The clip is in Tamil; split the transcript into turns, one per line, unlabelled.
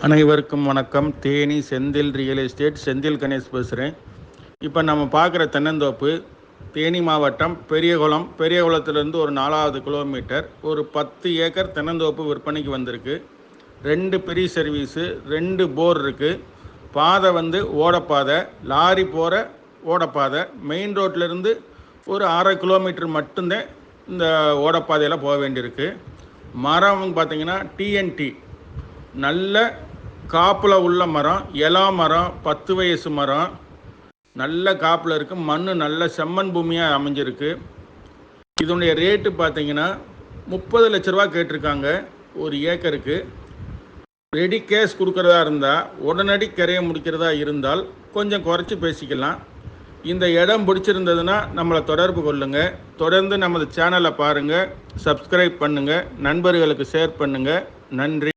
அனைவருக்கும் வணக்கம். தேனி செந்தில் ரியல் எஸ்டேட், செந்தில் கணேஷ் பேசுகிறேன். இப்போ நம்ம பார்க்குற தென்னந்தோப்பு தேனி மாவட்டம் பெரியகுளத்துலேருந்து ஒரு 4வது கிலோமீட்டர், ஒரு 10 ஏக்கர் தென்னந்தோப்பு விற்பனைக்கு வந்திருக்கு. 2 பெரிய சர்வீஸு, 2 போர் இருக்குது. பாதை ஓடப்பாதை, லாரி போகிற ஓடப்பாதை. மெயின் ரோட்லேருந்து ஒரு 1/2 கிலோமீட்டர் மட்டும்தான் இந்த ஓடப்பாதையில் போக வேண்டியிருக்கு. மரம் பார்த்திங்கன்னா டிஎன்டி நல்ல காப்பில் உள்ள மரம், எலா மரம், 10 வயசு மரம், நல்ல காப்பில் இருக்குது. மண் நல்ல செம்மண் பூமியாக அமைஞ்சிருக்கு. இதனுடைய ரேட்டு பார்த்திங்கன்னா 30 லட்ச ரூபா கேட்டிருக்காங்க ஒரு ஏக்கருக்கு. ரெடி கேஷ் கொடுக்குறதா இருந்தால், உடனடி கரையை முடிக்கிறதா இருந்தால் கொஞ்சம் குறைச்சி பேசிக்கலாம். இந்த இடம் பிடிச்சிருந்ததுன்னா நம்மளை தொடர்பு கொள்ளுங்கள். தொடர்ந்து நமது சேனலை பாருங்கள், சப்ஸ்கிரைப் பண்ணுங்கள், நண்பர்களுக்கு ஷேர் பண்ணுங்கள். நன்றி.